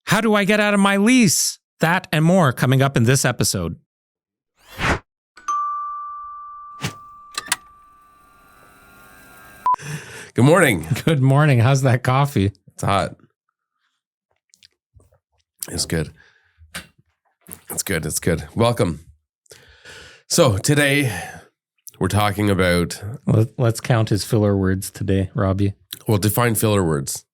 How do I get out of my lease? That and more coming up in this episode. Good morning. Good morning. How's that coffee? It's hot. It's good. It's good. It's good. Welcome. So today we're talking about... Let's count his filler words today, Robbie. Well, define filler words.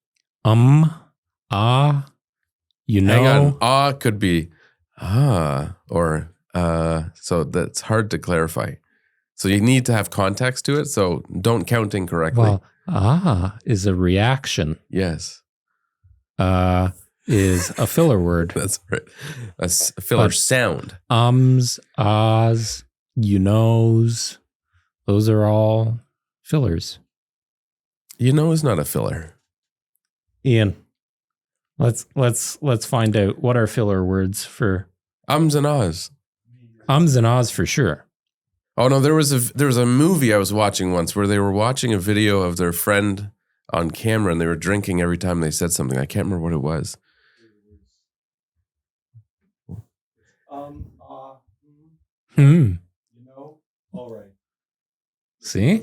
You know. Hang on. Could be or so that's hard to clarify. So you need to have context to it. So don't count incorrectly. Well, is a reaction. Yes. Is a filler word. That's right. That's a filler sound. Ahs, you knows. Those are all fillers. You know is not a filler. Ian, let's find out what are filler words for Ums and ahs. Ums and ahs for sure. Oh no, there was a movie I was watching once where they were watching a video of their friend on camera and they were drinking every time they said something. I can't remember what it was. You know, all right. See?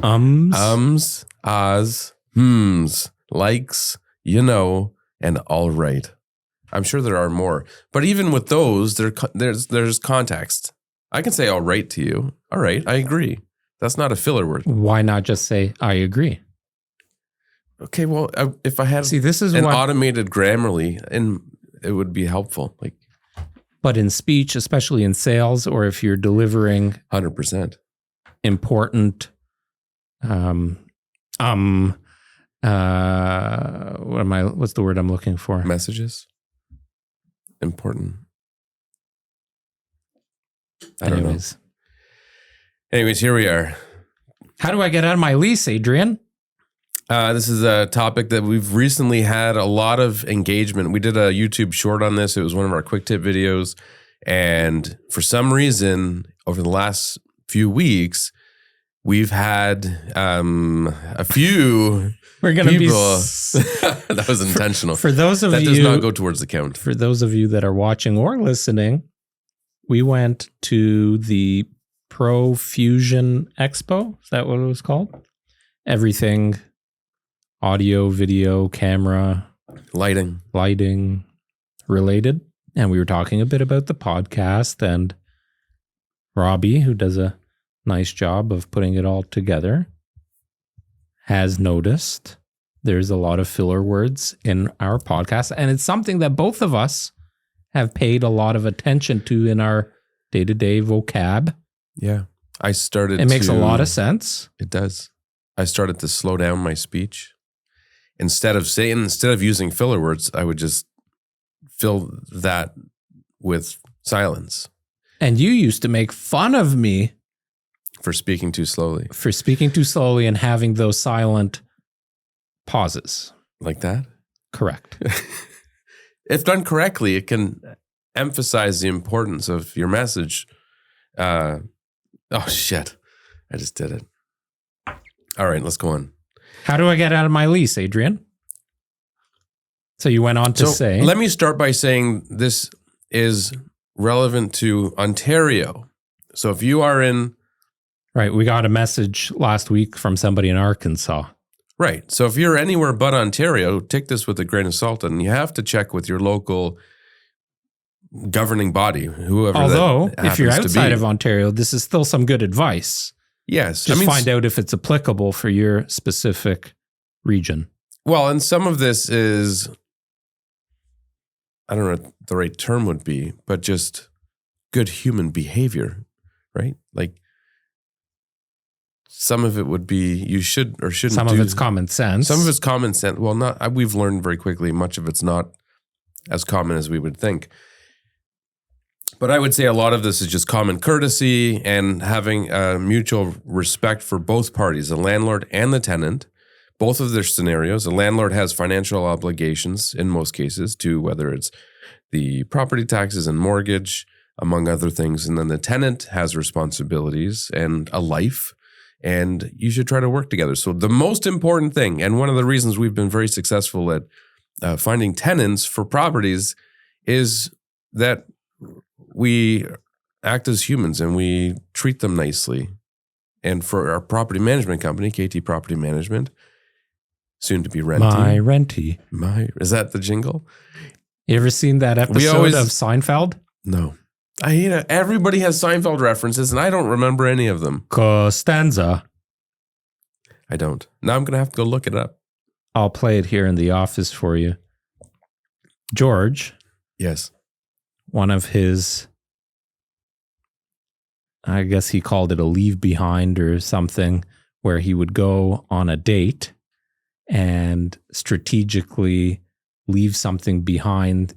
Ums, ahs, hms, likes, you know, and all right. I'm sure there are more, but even with those, there's context. I can say all right to you. All right, I agree. That's not a filler word. Why not just say I agree? Okay, well, if I had this is an automated Grammarly, and it would be helpful. But in speech, especially in sales, or if you're delivering 100% important, what's the word I'm looking for? Messages. Important. I don't know. Anyways, here we are. How do I get out of my lease, Adrian? This is a topic that we've recently had a lot of engagement. We did a YouTube short on this. It was one of our quick tip videos. And for some reason, over the last few weeks, we've had a few people. That was intentional. For those of you, that does not go towards the count. For those of you that are watching or listening, we went to the Pro Fusion Expo. Is that what it was called? Everything. Audio, video, camera, lighting related. And we were talking a bit about the podcast, and Robbie, who does a nice job of putting it all together, has noticed there's a lot of filler words in our podcast. And it's something that both of us have paid a lot of attention to in our day-to-day vocab. Yeah. It makes a lot of sense. It does. I started to slow down my speech. Instead of using filler words, I would just fill that with silence. And you used to make fun of me for speaking too slowly. And having those silent pauses. Like that? Correct. If done correctly, it can emphasize the importance of your message. Oh, shit. I just did it. All right, let's go on. How do I get out of my lease, Adrian? So you went on to say... Let me start by saying this is relevant to Ontario. So if you are in... Right, we got a message last week from somebody in Arkansas. Right, so if you're anywhere but Ontario, take this with a grain of salt, and you have to check with your local governing body, whoever Although, that if you're happens outside to be. of Ontario, this is still some good advice. Yes. Just find out if it's applicable for your specific region. Well, and some of this is, I don't know what the right term would be, but just good human behavior, right? Like some of it would be you should or shouldn't Some of it's common sense. Some of it's common sense. Well, we've learned very quickly much of it's not as common as we would think. But I would say a lot of this is just common courtesy and having a mutual respect for both parties, the landlord and the tenant, both of their scenarios. The landlord has financial obligations in most cases to whether it's the property taxes and mortgage, among other things. And then the tenant has responsibilities and a life, and you should try to work together. So the most important thing, and one of the reasons we've been very successful at finding tenants for properties is that we act as humans and we treat them nicely. And for our property management company, KT Property Management, soon to be Renty. My Renty. Is that the jingle? You ever seen that episode of Seinfeld? No. Everybody has Seinfeld references, and I don't remember any of them. Costanza. I don't. Now I'm going to have to go look it up. I'll play it here in the office for you. George. Yes. One of his, I guess he called it a leave behind or something, where he would go on a date and strategically leave something behind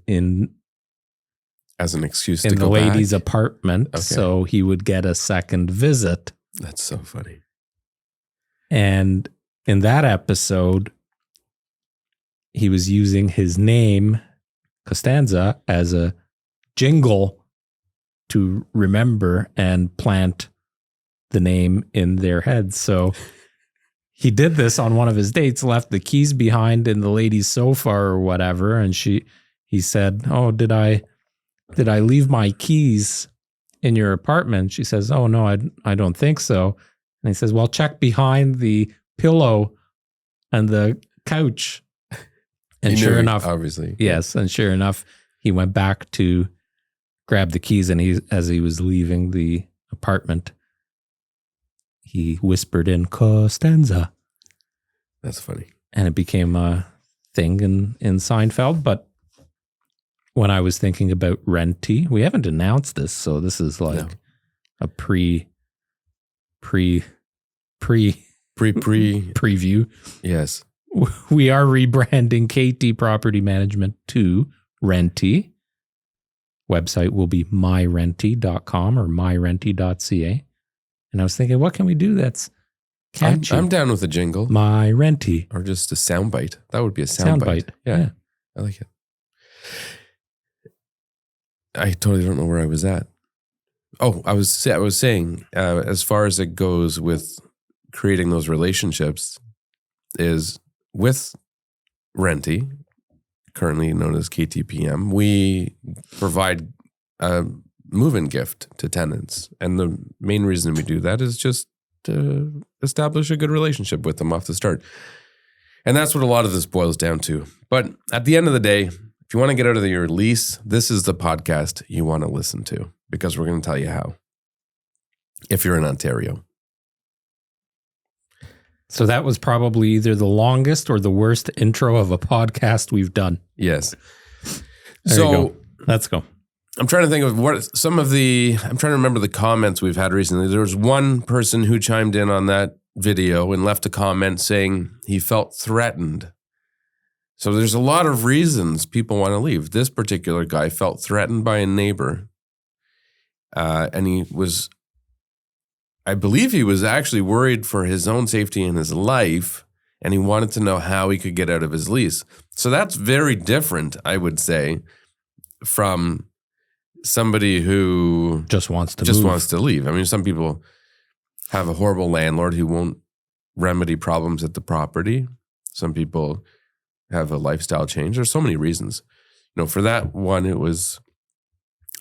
as an excuse in to the go lady's back? apartment, Okay. so he would get a second visit. That's so funny. And in that episode, he was using his name, Costanza, as a jingle to remember and plant the name in their heads. So he did this on one of his dates, left the keys behind in the lady's sofa or whatever, and he said, "Oh, did I leave my keys in your apartment?" She says, "Oh no, I don't think so." And he says, "Well, check behind the pillow and the couch." And sure enough, obviously, yes, and sure enough, he went back to grab the keys, and as he was leaving the apartment, he whispered in Costanza. That's funny. And it became a thing in Seinfeld. But when I was thinking about Renty, we haven't announced this, so this is like a preview. Yes. We are rebranding KT Property Management to Renty. Website will be myrenty.com or myrenty.ca. And I was thinking, what can we do that's catchy? I'm down with a jingle. My Renty. Or just a soundbite. That would be a soundbite. Yeah. I like it. I totally don't know where I was at. Oh, I was saying, as far as it goes with creating those relationships, is with Renty, currently known as KTPM, we provide a move-in gift to tenants. And the main reason we do that is just to establish a good relationship with them off the start. And that's what a lot of this boils down to. But at the end of the day, if you want to get out of your lease, this is the podcast you want to listen to, because we're going to tell you how, if you're in Ontario. So that was probably either the longest or the worst intro of a podcast we've done. Yes. There you go. Let's go. I'm trying to think of I'm trying to remember the comments we've had recently. There was one person who chimed in on that video and left a comment saying he felt threatened. So there's a lot of reasons people want to leave. This particular guy felt threatened by a neighbor. And I believe he was actually worried for his own safety and his life, and he wanted to know how he could get out of his lease. So that's very different, I would say, from somebody who just wants to leave. I mean, some people have a horrible landlord who won't remedy problems at the property. Some people have a lifestyle change. There's so many reasons. For that one,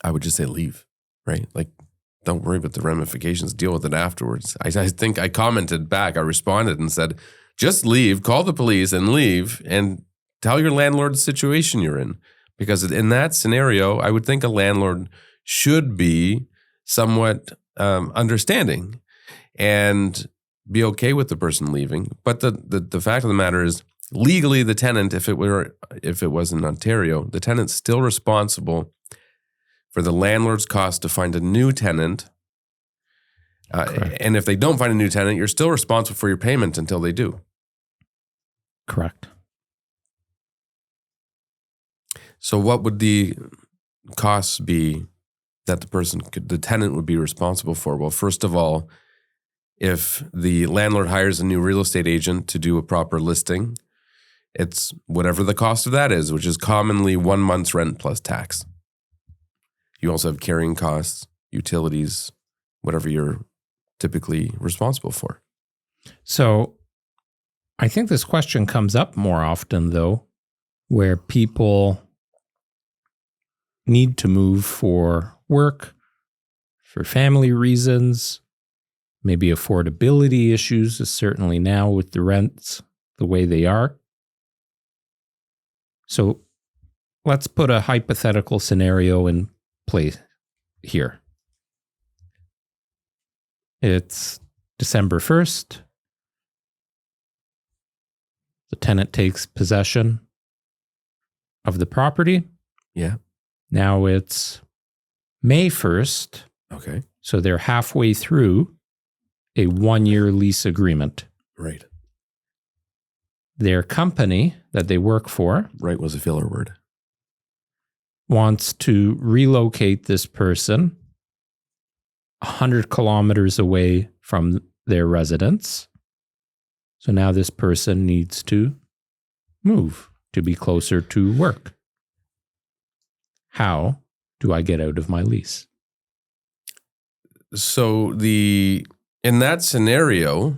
I would just say leave, right? Like, don't worry about the ramifications. Deal with it afterwards. I think I commented back. I responded and said, just leave, call the police and leave, and tell your landlord the situation you're in. Because in that scenario, I would think a landlord should be somewhat understanding and be okay with the person leaving. But the fact of the matter is, legally, the tenant, if it was in Ontario, the tenant's still responsible for the landlord's cost to find a new tenant. And if they don't find a new tenant, you're still responsible for your payment until they do. Correct. So what would the costs be that the tenant would be responsible for? Well, first of all, if the landlord hires a new real estate agent to do a proper listing, it's whatever the cost of that is, which is commonly 1 month's rent plus tax. You also have carrying costs, utilities, whatever you're typically responsible for. So I think this question comes up more often, though, where people need to move for work, for family reasons, maybe affordability issues, certainly now with the rents the way they are. So let's put a hypothetical scenario in place here. It's December 1st. The tenant takes possession of the property. Yeah. Now it's May 1st. Okay. So they're halfway through a 1-year lease agreement. Right. Their company that they work for, Right was a filler word, wants to relocate this person 100 kilometers away from their residence. So now this person needs to move to be closer to work. How do I get out of my lease? So in that scenario,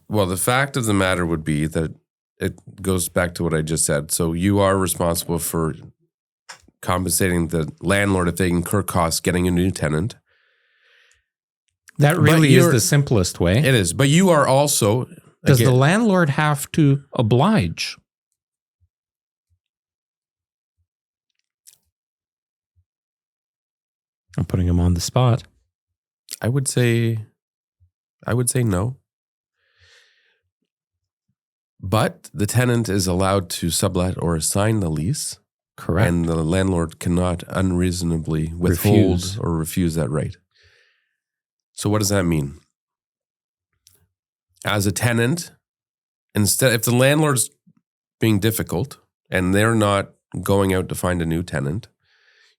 well, the fact of the matter would be that it goes back to what I just said. So you are responsible for compensating the landlord if they incur costs getting a new tenant. That really is the simplest way. It is. But you are also... Does the landlord have to oblige? I'm putting him on the spot. I would say no. But the tenant is allowed to sublet or assign the lease. Correct. And the landlord cannot unreasonably withhold or refuse that right. So what does that mean? As a tenant, if the landlord's being difficult and they're not going out to find a new tenant,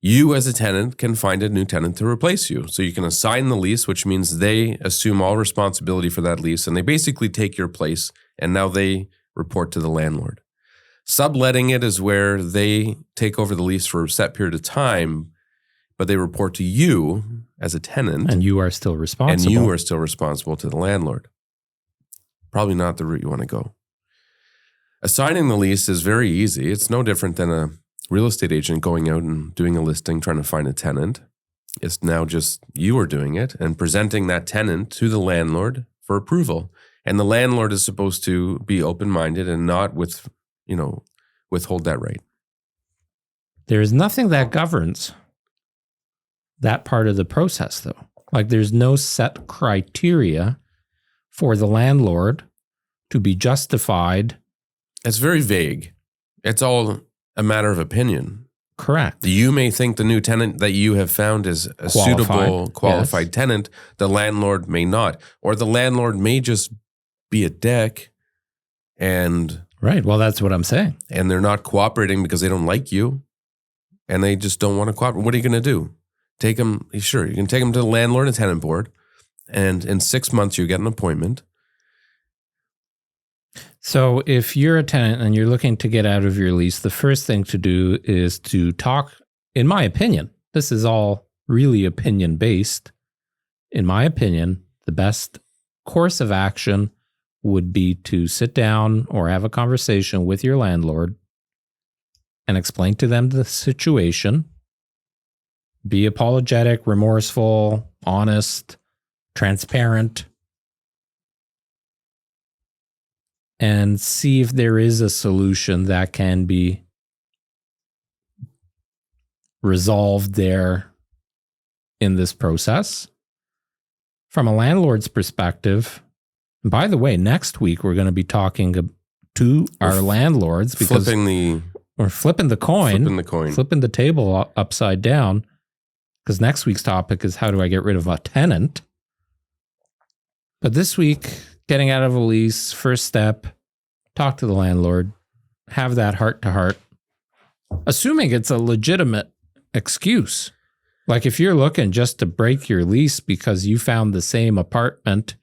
you as a tenant can find a new tenant to replace you. So you can assign the lease, which means they assume all responsibility for that lease and they basically take your place and now they report to the landlord. Subletting it is where they take over the lease for a set period of time, but they report to you as a tenant. And you are still responsible. And you are still responsible to the landlord. Probably not the route you want to go. Assigning the lease is very easy. It's no different than a real estate agent going out and doing a listing, trying to find a tenant. It's now just you are doing it and presenting that tenant to the landlord for approval. And the landlord is supposed to be open-minded and not withhold that right. There is nothing that governs that part of the process, though. Like there's no set criteria for the landlord to be justified. It's very vague. It's all a matter of opinion. Correct. You may think the new tenant that you have found is a suitable, qualified tenant. The landlord may not. Or the landlord may just be a dick and... Right. Well, that's what I'm saying. And they're not cooperating because they don't like you and they just don't want to cooperate. What are you going to do? Take them, sure, you can take them to the landlord and tenant board and in 6 months you get an appointment. So if you're a tenant and you're looking to get out of your lease, the first thing to do is to talk, in my opinion, this is all really opinion based. In my opinion, the best course of action would be to sit down or have a conversation with your landlord and explain to them the situation. Be apologetic, remorseful, honest, transparent, and see if there is a solution that can be resolved there in this process. From a landlord's perspective, and by the way, next week we're going to be talking to our landlords because we're flipping the coin, flipping the table upside down, because next week's topic is how do I get rid of a tenant? But this week, getting out of a lease, first step, talk to the landlord, have that heart-to-heart, assuming it's a legitimate excuse. Like if you're looking just to break your lease because you found the same apartment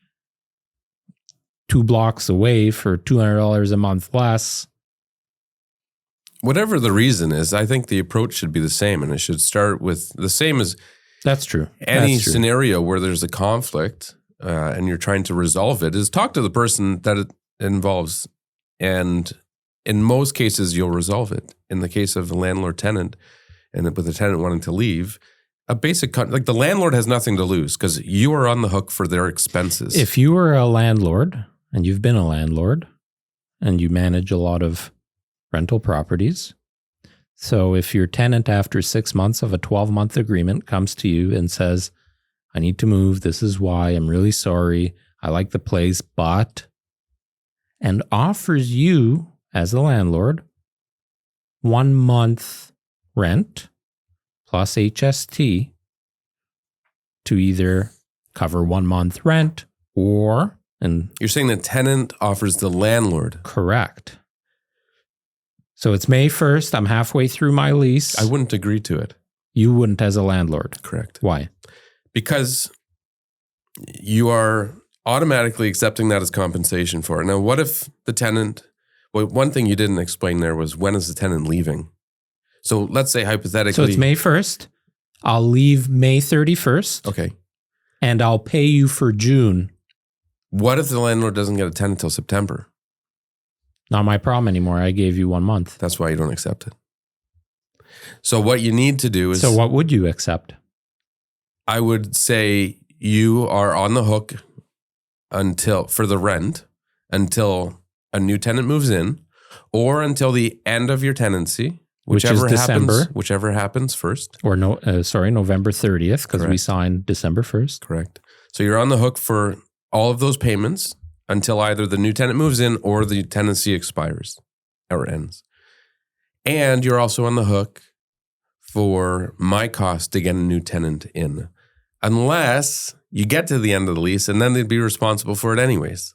2 blocks away for $200 a month less. Whatever the reason is, I think the approach should be the same, and it should start with the same as that's true. Any scenario where there's a conflict and you're trying to resolve it is talk to the person that it involves And in most cases, you'll resolve it. In the case of the landlord-tenant, and with the tenant wanting to leave, a basic like the landlord has nothing to lose because you are on the hook for their expenses. If you were a landlord and you've been a landlord and you manage a lot of rental properties, so if your tenant after 6 months of a 12-month agreement comes to you and says, I need to move, this is why, I'm really sorry, I like the place, but, and offers you as a landlord 1 month rent plus HST to either cover 1 month rent or, and you're saying the tenant offers the landlord. Correct. So it's May 1st. I'm halfway through my lease. I wouldn't agree to it. You wouldn't as a landlord. Correct. Why? Because you are automatically accepting that as compensation for it. Now, what if the tenant, well, one thing you didn't explain there was when is the tenant leaving? So let's say hypothetically. So it's May 1st. I'll leave May 31st. Okay. And I'll pay you for June. What if the landlord doesn't get a tenant until September? Not my problem anymore. I gave you 1 month. That's why you don't accept it. So what you need to do is. So what would you accept? I would say you are on the hook for the rent until a new tenant moves in, or until the end of your tenancy, whichever Which is December. happens, whichever happens first. Or November 30th, because we signed December 1st. Correct. So you're on the hook for all of those payments until either the new tenant moves in or the tenancy expires or ends. And you're also on the hook for my cost to get a new tenant in, unless you get to the end of the lease and then they'd be responsible for it anyways.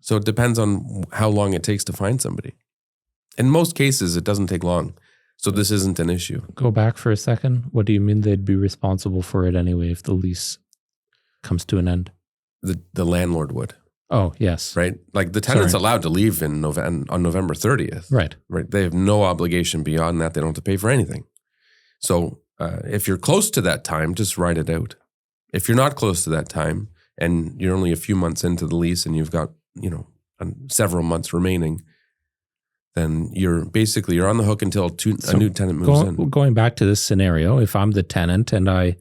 So it depends on how long it takes to find somebody. In most cases, it doesn't take long. So this isn't an issue. Go back for a second. What do you mean they'd be responsible for it anyway if the lease comes to an end? The landlord would. Oh, yes. Right? Like the tenant's allowed to leave on November 30th. Right. Right. They have no obligation beyond that. They don't have to pay for anything. So if you're close to that time, just write it out. If you're not close to that time and you're only a few months into the lease and you've got, several months remaining, then you're on the hook until a new tenant moves in. Going back to this scenario, if I'm the tenant and I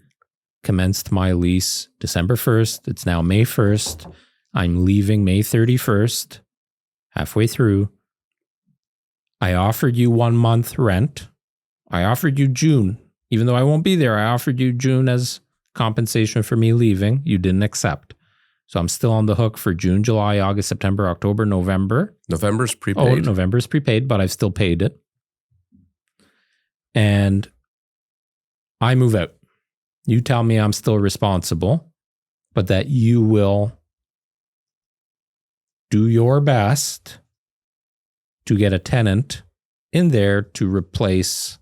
commenced my lease December 1st, it's now May 1st, I'm leaving May 31st, halfway through. I offered you 1 month rent. I offered you June. Even though I won't be there, I offered you June as compensation for me leaving. You didn't accept. So I'm still on the hook for June, July, August, September, October, November. November's prepaid. Oh, November's prepaid, but I've still paid it. And I move out. You tell me I'm still responsible, but that you will do your best to get a tenant in there to replace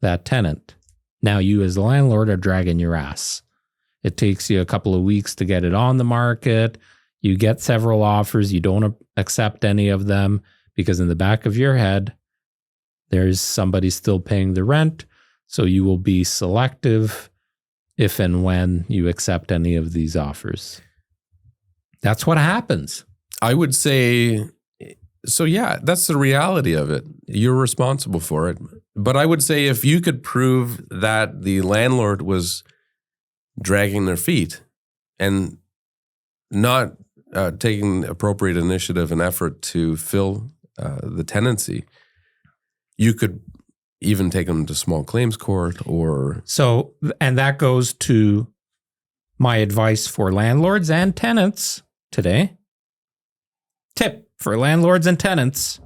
that tenant. Now you as the landlord are dragging your ass. It takes you a couple of weeks to get it on the market. You get several offers. You don't accept any of them because in the back of your head, there's somebody still paying the rent. So you will be selective if and when you accept any of these offers. That's what happens. I would say, so yeah, that's the reality of it. You're responsible for it. But I would say if you could prove that the landlord was dragging their feet and not taking appropriate initiative and effort to fill the tenancy, you could even take them to small claims court or... So, and that goes to my advice for landlords and tenants today. Tip for landlords and tenants.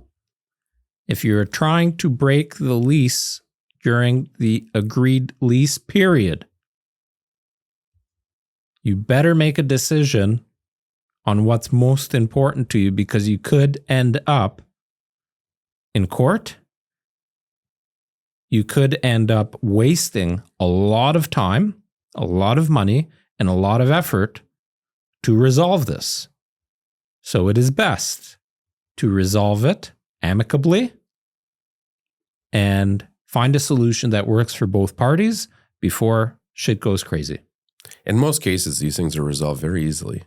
If you're trying to break the lease during the agreed lease period, you better make a decision on what's most important to you because you could end up in court. You could end up wasting a lot of time, a lot of money, and a lot of effort to resolve this. So it is best to resolve it amicably and find a solution that works for both parties before shit goes crazy. In most cases, these things are resolved very easily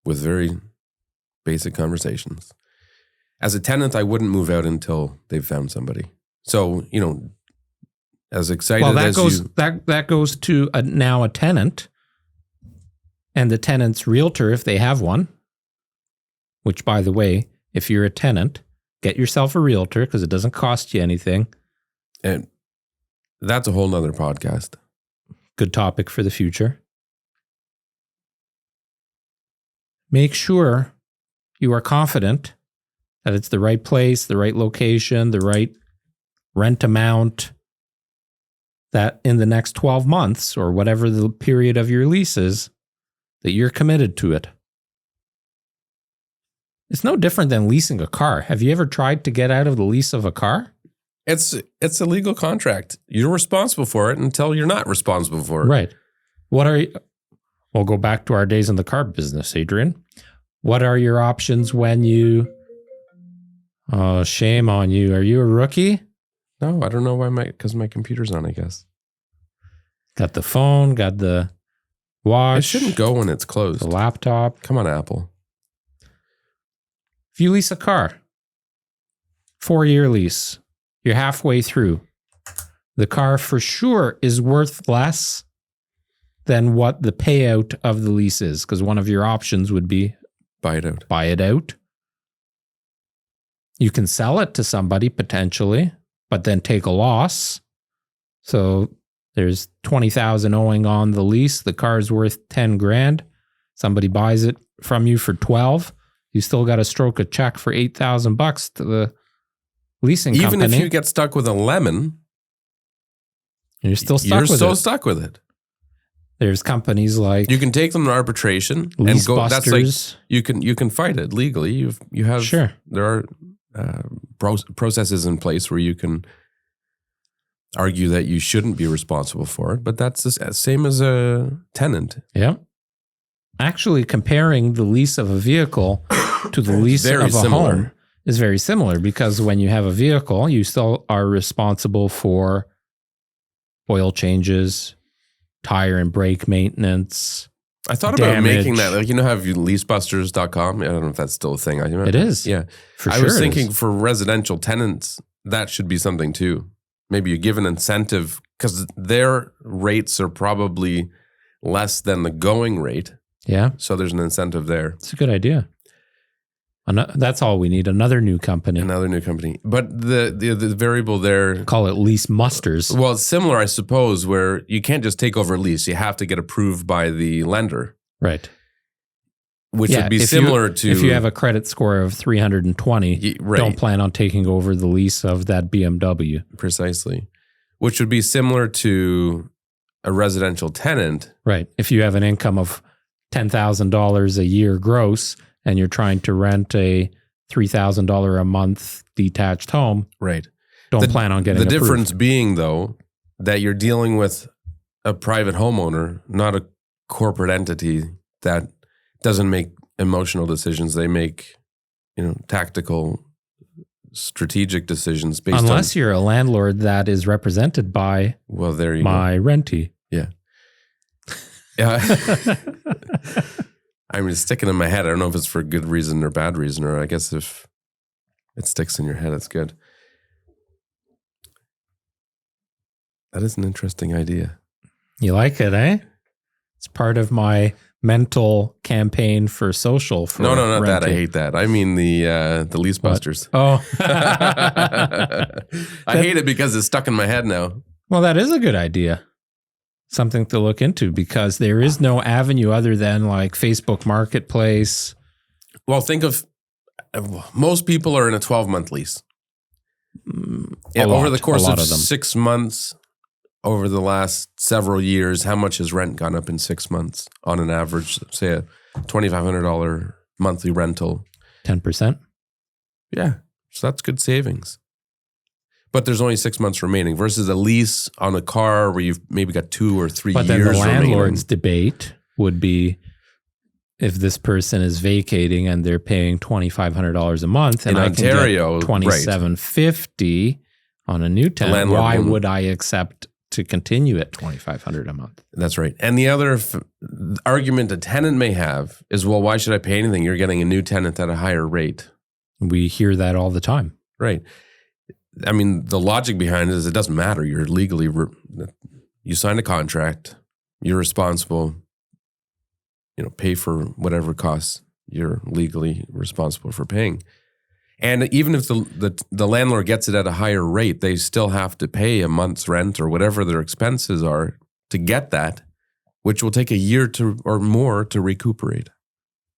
with very basic conversations. As a tenant, I wouldn't move out until they've found somebody. So, as excited that goes to now a tenant and the tenant's realtor, if they have one, which, by the way, if you're a tenant, get yourself a realtor because it doesn't cost you anything. And that's a whole nother podcast. Good topic for the future. Make sure you are confident that it's the right place, the right location, the right rent amount, that in the next 12 months or whatever the period of your lease is, that you're committed to it. It's no different than leasing a car. Have you ever tried to get out of the lease of a car? It's a legal contract. You're responsible for it until you're not responsible for it. Right. We'll go back to our days in the car business, Adrian. What are your options when you... Oh, shame on you. Are you a rookie? No, I don't know why because my computer's on, I guess. Got the phone, got the watch. It shouldn't go when it's closed. The laptop. Come on, Apple. If you lease a car, 4-year lease, you're halfway through. The car for sure is worth less than what the payout of the lease is, because one of your options would be buy it out. You can sell it to somebody potentially, but then take a loss. So there's 20,000 owing on the lease. The car is worth 10 grand. Somebody buys it from you for 12. You still got to stroke a check for $8,000 to the leasing company. Even if you get stuck with a lemon, you're still stuck with it. There's companies like you can take them to arbitration Lease and go. Busters. That's like you can fight it legally. You have sure. There are processes in place where you can argue that you shouldn't be responsible for it, but that's the same as a tenant. Yeah. Actually, comparing the lease of a vehicle to the lease of a home is very similar, because when you have a vehicle, you still are responsible for oil changes, tire and brake maintenance. I thought about making that. Like, have leasebusters.com? I don't know if that's still a thing. It is. Yeah. For I sure. was thinking for residential tenants, that should be something too. Maybe you give an incentive because their rates are probably less than the going rate. Yeah. So there's an incentive there. It's a good idea. That's all we need. Another new company. But the variable there... Call it Lease Musters. Well, it's similar, I suppose, where you can't just take over a lease. You have to get approved by the lender. Right. Which would be similar to... If you have a credit score of 320, right. Don't plan on taking over the lease of that BMW. Precisely. Which would be similar to a residential tenant. Right. If you have an income of $10,000 a year gross and you're trying to rent a $3,000 a month detached home, right? Don't plan on getting the approved. difference being, though, that you're dealing with a private homeowner, not a corporate entity that doesn't make emotional decisions. They make, tactical, strategic decisions based unless you're a landlord that is represented by there you my go. rentee. Yeah. Yeah. I mean, it's sticking in my head. I don't know if it's for good reason or bad reason, or I guess if it sticks in your head, it's good. That is an interesting idea. You like it, eh? It's part of my mental campaign for social. For no, not renting. that. I hate that. I mean the Lease Busters. Oh. I hate it because it's stuck in my head now. Well, that is a good idea. Something to look into, because there is no avenue other than like Facebook Marketplace. Well, think of most people are in a 12-month lease. Over the course of 6 months, over the last several years, how much has rent gone up in 6 months on an average? Say a $2,500 monthly rental. 10%. Yeah, so that's good savings. But there's only 6 months remaining versus a lease on a car where you've maybe got 2 or 3 years remaining. But then the landlord's debate would be, if this person is vacating and they're paying $2,500 a month, and in I Ontario, can get $2,750 on a new tenant, why would I accept to continue at $2,500 a month? That's right. And the other argument a tenant may have is, well, why should I pay anything? You're getting a new tenant at a higher rate. We hear that all the time. Right. I mean, the logic behind it is it doesn't matter. You're legally, you signed a contract. You're responsible, pay for whatever costs you're legally responsible for paying. And even if the landlord gets it at a higher rate, they still have to pay a month's rent or whatever their expenses are to get that, which will take a year or more to recuperate.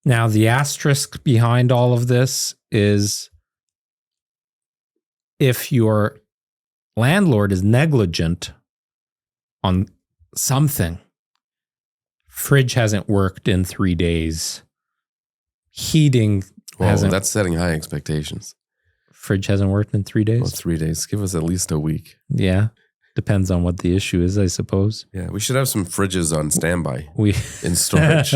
Now, the asterisk behind all of this is if your landlord is negligent on something, fridge hasn't worked in 3 days, heating hasn't. That's setting high expectations. Fridge hasn't worked in 3 days? Well, 3 days. Give us at least a week. Yeah. Depends on what the issue is, I suppose. Yeah, we should have some fridges on standby in storage.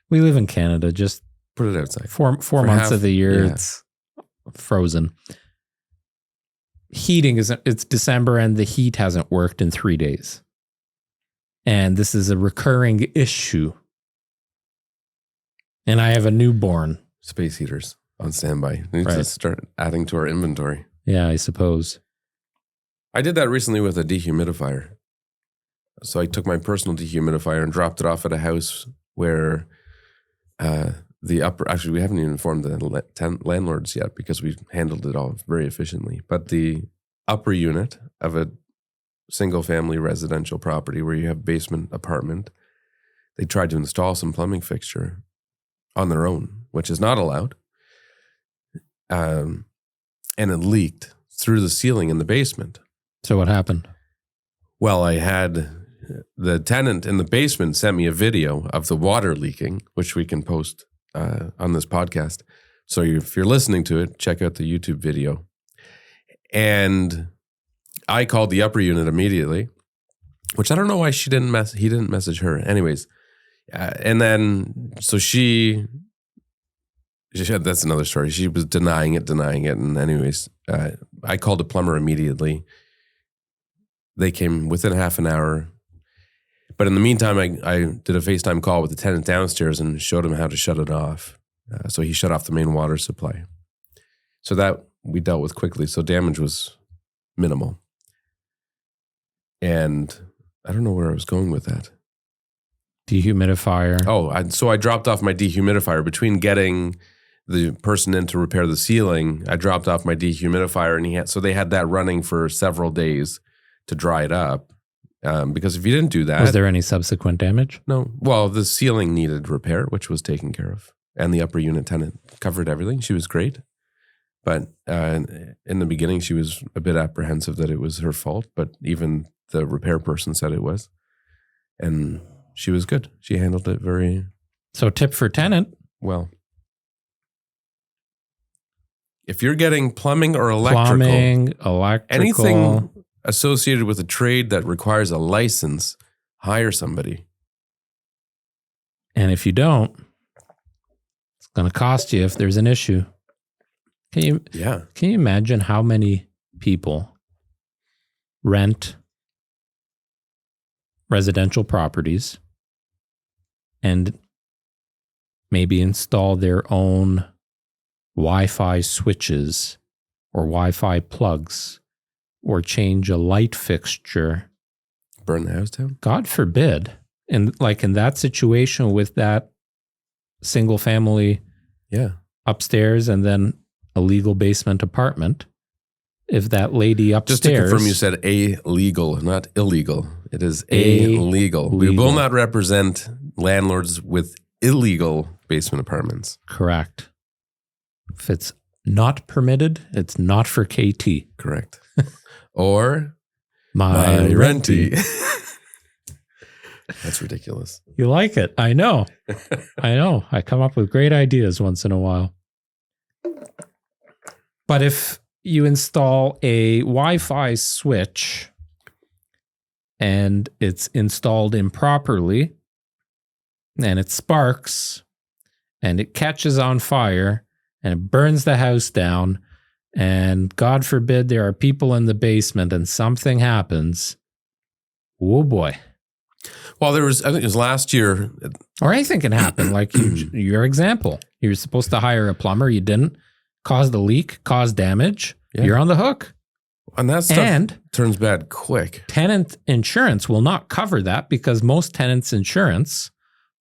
We live in Canada. Just put it outside. Four months of the year, it's frozen. Heating it's December and the heat hasn't worked in 3 days. And this is a recurring issue. And I have a newborn. Space heaters on standby. We need to start adding to our inventory. Yeah, I suppose. I did that recently with a dehumidifier. So I took my personal dehumidifier and dropped it off at a house where actually we haven't even informed the landlords yet because we handled it all very efficiently. But the upper unit of a single family residential property where you have basement apartment, they tried to install some plumbing fixture on their own, which is not allowed. And it leaked through the ceiling in the basement. So what happened? Well, I had the tenant in the basement sent me a video of the water leaking, which we can post on this podcast. So if you're listening to it, check out the YouTube video. And I called the upper unit immediately, which I don't know why he didn't message her. Anyways, and then so she that's another story. She was denying it. And anyways, I called a plumber immediately. They came within half an hour. But in the meantime, I did a FaceTime call with the tenant downstairs and showed him how to shut it off. So he shut off the main water supply. So that we dealt with quickly. So damage was minimal. And I don't know where I was going with that. Dehumidifier. So I dropped off my dehumidifier. Between getting the person in to repair the ceiling, I dropped off my dehumidifier, and so they had that running for several days to dry it up. Because if you didn't do that... Was there any subsequent damage? No. Well, the ceiling needed repair, which was taken care of. And the upper unit tenant covered everything. She was great. But in the beginning, she was a bit apprehensive that it was her fault. But even the repair person said it was. And she was good. She handled it very... So tip for tenant. Well, if you're getting plumbing or electrical... Anything associated with a trade that requires a license, hire somebody. And if you don't, it's going to cost you if there's an issue. Can you imagine how many people rent residential properties and maybe install their own Wi-Fi switches or Wi-Fi plugs or change a light fixture? Burn the house down? God forbid. And like in that situation with that single family upstairs and then a legal basement apartment, if that lady upstairs... Just to confirm, you said illegal, not illegal. It is illegal. We will not represent landlords with illegal basement apartments. Correct. If it's not permitted, it's not for KT. Correct. Or my renty. That's ridiculous. You like it. I know. I come up with great ideas once in a while. But if you install a Wi-Fi switch and it's installed improperly and it sparks and it catches on fire and it burns the house down, and God forbid there are people in the basement and something happens, oh boy. Well, I think it was last year. Or anything can happen. Like your example, you're supposed to hire a plumber. You didn't, cause the leak, cause damage. Yeah. You're on the hook. And that stuff turns bad quick. Tenant insurance will not cover that because most tenants' insurance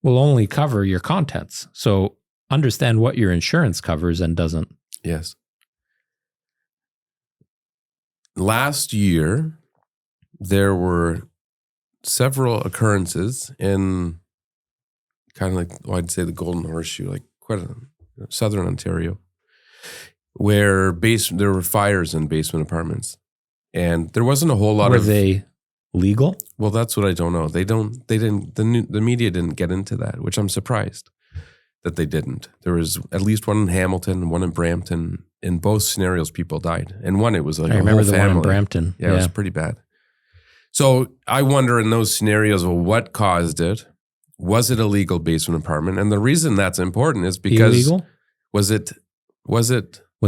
will only cover your contents. So understand what your insurance covers and doesn't. Yes. Last year, there were several occurrences in kind of like, I'd say the Golden Horseshoe, like quite southern Ontario, where there were fires in basement apartments. And there wasn't a whole lot of... Were they legal? Well, that's what I don't know. The media didn't get into that, which I'm surprised that they didn't. There was at least one in Hamilton, one in Brampton. In both scenarios, people died. And one, it was like I remember the one in Brampton. Yeah, it was pretty bad. So I wonder in those scenarios, well, what caused it? Was it a legal basement apartment? And the reason that's important is because... Illegal? Was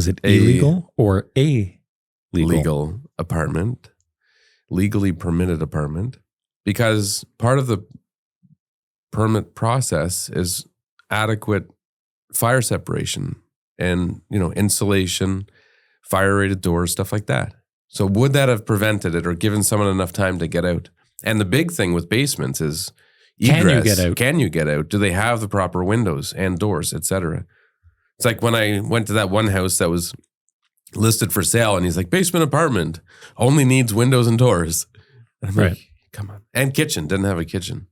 it illegal or a legal apartment? Legally permitted apartment? Because part of the permit process is adequate fire separation and, insulation, fire-rated doors, stuff like that. So would that have prevented it or given someone enough time to get out? And the big thing with basements is egress. Can you get out? Can you get out? Do they have the proper windows and doors, etc.? It's like when I went to that one house that was listed for sale and he's like, basement apartment, only needs windows and doors. And I'm like, come on. And kitchen, didn't have a kitchen.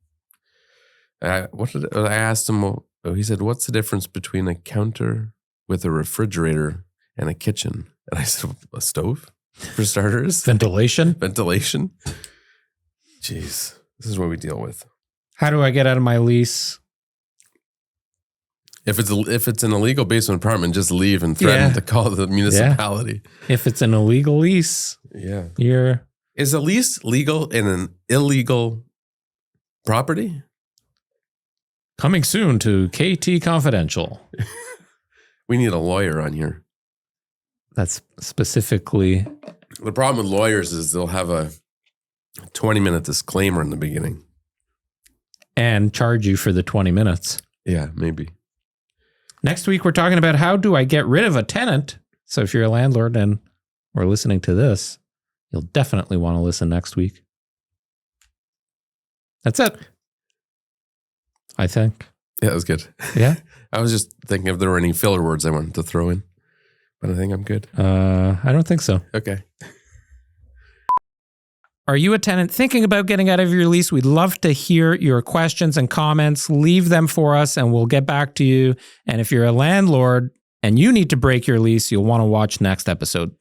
I asked him, he said, what's the difference between a counter with a refrigerator and a kitchen? And I said, a stove? For starters. Ventilation. Jeez, this is what we deal with. How do I get out of my lease? If it's an illegal basement apartment, just leave and threaten to call the municipality. Yeah. If it's an illegal lease, is a lease legal in an illegal property? Coming soon to KT Confidential. We need a lawyer on here. That's specifically... The problem with lawyers is they'll have a 20-minute disclaimer in the beginning. And charge you for the 20 minutes. Yeah, maybe. Next week, we're talking about how do I get rid of a tenant? So if you're a landlord and we're listening to this, you'll definitely want to listen next week. That's it. I think. Yeah, that was good. Yeah? I was just thinking if there were any filler words I wanted to throw in. But I think I'm good. I don't think so. Okay. Are you a tenant thinking about getting out of your lease? We'd love to hear your questions and comments. Leave them for us and we'll get back to you. And if you're a landlord and you need to break your lease, you'll want to watch next episode.